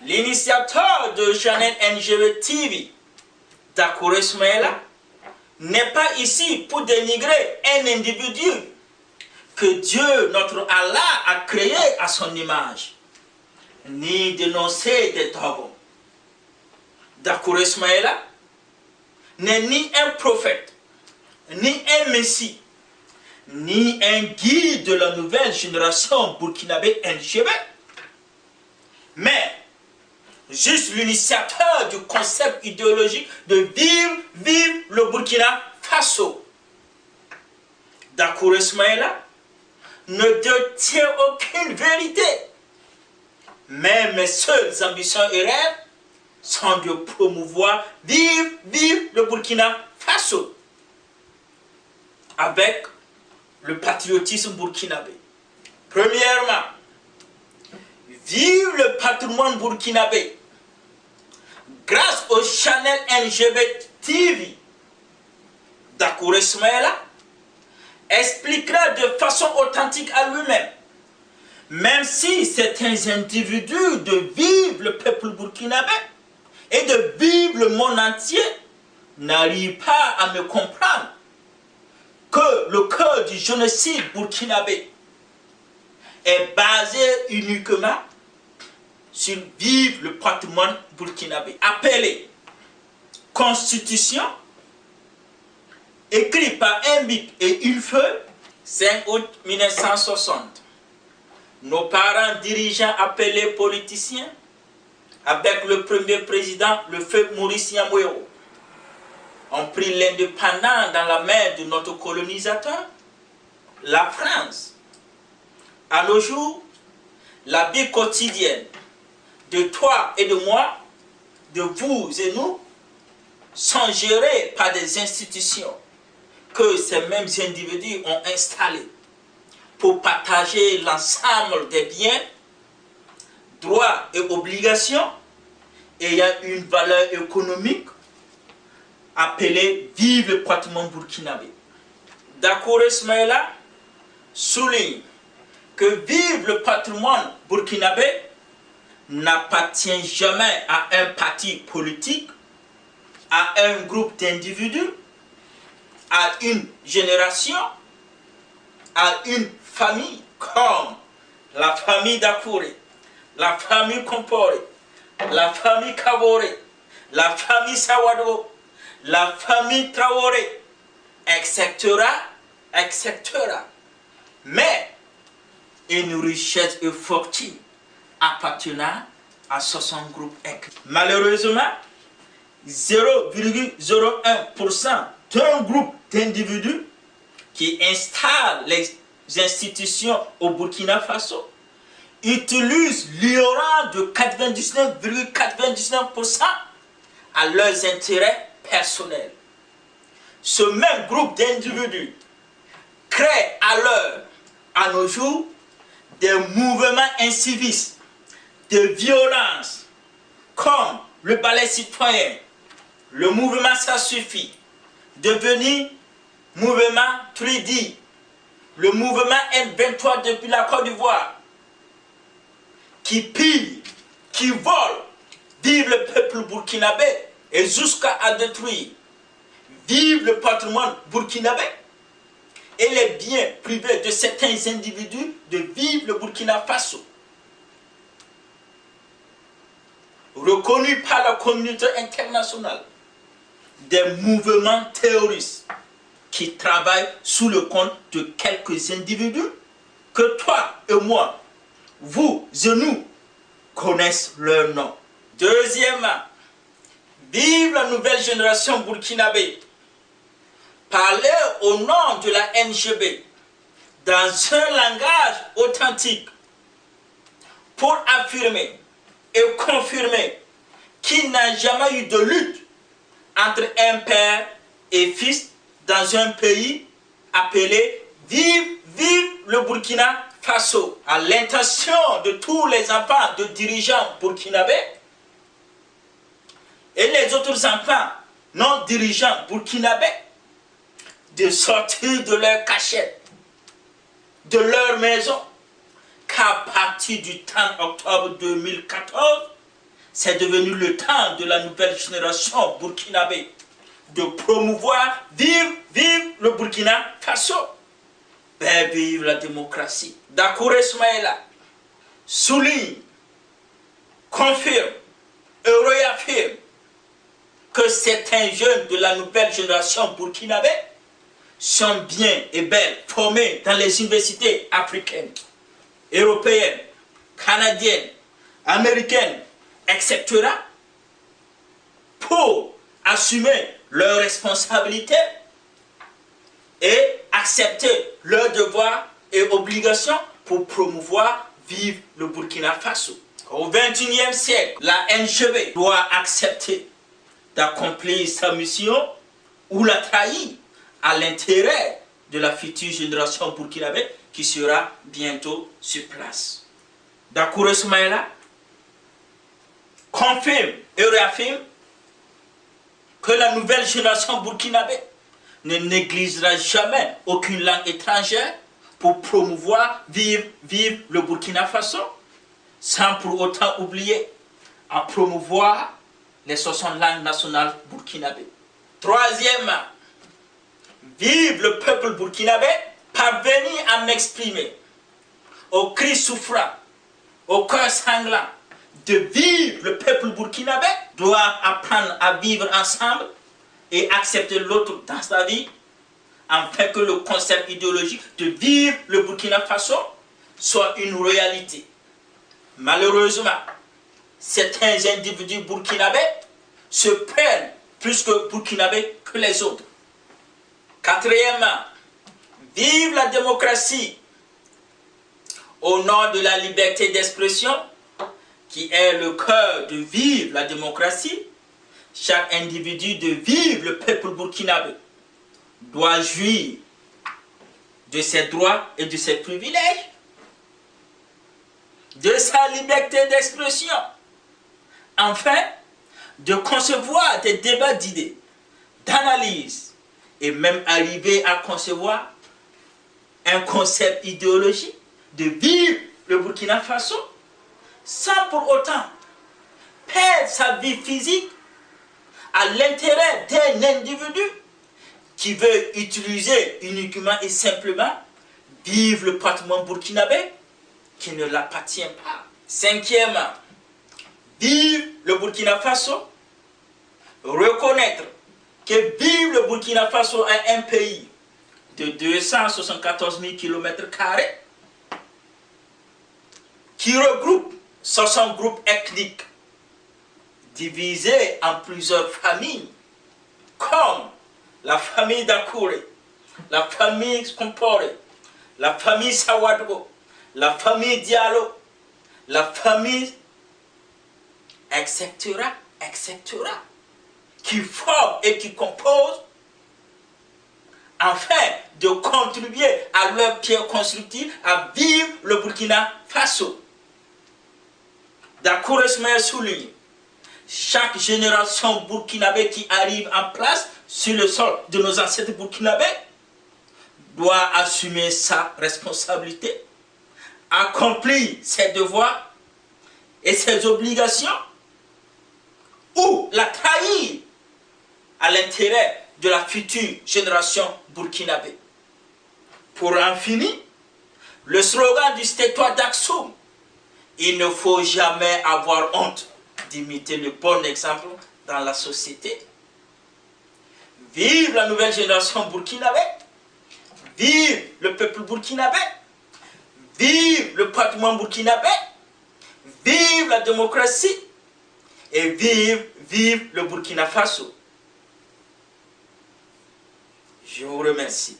L'initiateur de Channel NGB TV, Dakour Ismaïla, n'est pas ici pour dénigrer un individu que Dieu, notre Allah, a créé à son image, ni dénoncer des dogmes. Dakour Ismaïla n'est ni un prophète, ni un messie, ni un guide de la nouvelle génération burkinabé NGB, mais juste l'initiateur du concept idéologique de vive le Burkina Faso. Dakour Ismaïla ne détient aucune vérité, mais mes seules ambitions et rêves sont de promouvoir vive le Burkina Faso avec le patriotisme burkinabé. Premièrement, vive le patrimoine burkinabé grâce au Channel NGB TV. Dakour Ismaïla expliquera de façon authentique à lui-même, même si certains individus de vivre le peuple burkinabé et de vivre le monde entier n'arrivent pas à me comprendre que le cœur du génocide burkinabé est basé uniquement sur vivre le patrimoine burkinabé, appelé Constitution, écrit par un bic et une feuille, 5 août 1960. Nos parents dirigeants appelés politiciens, avec le premier président, le feu Maurice Yamouéo, ont pris l'indépendance dans la main de notre colonisateur, la France. À nos jours, la vie quotidienne de toi et de moi, de vous et nous, sont gérées par des institutions que ces mêmes individus ont installées pour partager l'ensemble des biens, droits et obligations ayant une valeur économique appelée vive le patrimoine burkinabé. Dakour Ismaïla souligne que vive le patrimoine burkinabé n'appartient jamais à un parti politique, à un groupe d'individus, à une génération, à une famille comme la famille Dakouré, la famille Komporé, la famille Kaboré, la famille Sawado, la famille Traoré, etc., etc. Mais une richesse et fortune appartenant à 60 groupes écrits. Malheureusement, 0,01% d'un groupe d'individus qui installent les institutions au Burkina Faso utilise l'ignorance de 99,99% à leurs intérêts personnels. Ce même groupe d'individus crée alors, à nos jours, des mouvements incivistes, de violence, comme le ballet citoyen, le mouvement Ça Suffit, devenu mouvement 3D, le mouvement M23 depuis la Côte d'Ivoire, qui pille, qui vole, vive le peuple burkinabé et jusqu'à détruire, vive le patrimoine burkinabé et les biens privés de certains individus de vivre le Burkina Faso. Reconnus par la communauté internationale, des mouvements terroristes qui travaillent sous le compte de quelques individus que toi et moi, vous et nous, connaissent leur nom. Deuxièmement, vive la nouvelle génération burkinabé. Parler au nom de la NGB dans un langage authentique pour affirmer et confirmer qu'il n'a jamais eu de lutte entre un père et fils dans un pays appelé vive le Burkina Faso, à l'intention de tous les enfants de dirigeants burkinabés et les autres enfants non dirigeants burkinabés de sortir de leur cachette, de leur maison, qu'à partir du 30 octobre 2014, c'est devenu le temps de la nouvelle génération burkinabé de promouvoir, vive le Burkina Faso. Ben, vive la démocratie. Dakouré Soumaïla souligne, confirme et réaffirme que certains jeunes de la nouvelle génération burkinabé sont bien et belles formés dans les universités africaines, européennes, canadiennes, américaines, etc. pour assumer leurs responsabilités et accepter leurs devoirs et obligations pour promouvoir, vive le Burkina Faso. Au XXIe siècle, la NGB doit accepter d'accomplir sa mission ou la trahir à l'intérêt de la future génération burkinabé qui sera bientôt sur place. Dakouré Soumaïla confirme et réaffirme que la nouvelle génération burkinabé ne négligera jamais aucune langue étrangère pour promouvoir, vive le Burkina Faso, sans pour autant oublier à promouvoir les 60 langues nationales burkinabé. Troisièmement, vive le peuple burkinabé, parvenir à m'exprimer au cri souffrant, au cœur sanglant, de vivre le peuple burkinabé, doit apprendre à vivre ensemble et accepter l'autre dans sa vie, afin que le concept idéologique de vivre le Burkina Faso soit une réalité. Malheureusement, certains individus burkinabés se prennent plus que burkinabés que les autres. Quatrièmement, vive la démocratie au nom de la liberté d'expression, qui est le cœur de vivre la démocratie. Chaque individu de vivre le peuple burkinabé doit jouir de ses droits et de ses privilèges, de sa liberté d'expression, enfin de concevoir des débats d'idées, d'analyse et même arriver à concevoir un concept idéologique de vivre le Burkina Faso sans pour autant perdre sa vie physique à l'intérêt d'un individu qui veut utiliser uniquement et simplement vivre le patrimoine burkinabé qui ne l'appartient pas. Cinquièmement, vive le Burkina Faso, reconnaître que vive le Burkina Faso est un pays de 274 000 km² qui regroupe 60 groupes ethniques divisés en plusieurs familles, comme la famille Dakouré, la famille Komporé, la famille Sawadgo, la famille Diallo, la famille, etc., qui forment et qui composent afin de contribuer à leur pierre constructive à vivre le Burkina Faso. Dakouré souligne, chaque génération burkinabé qui arrive en place sur le sol de nos ancêtres burkinabés doit assumer sa responsabilité, accomplir ses devoirs et ses obligations, ou la trahir à l'intérêt de la future génération burkinabé. Pour en finir, le slogan du territoire d'Aksum, il ne faut jamais avoir honte d'imiter le bon exemple dans la société. Vive la nouvelle génération burkinabé, vive le peuple burkinabé, vive le patrimoine burkinabé, vive la démocratie et vive le Burkina Faso. Je vous remercie.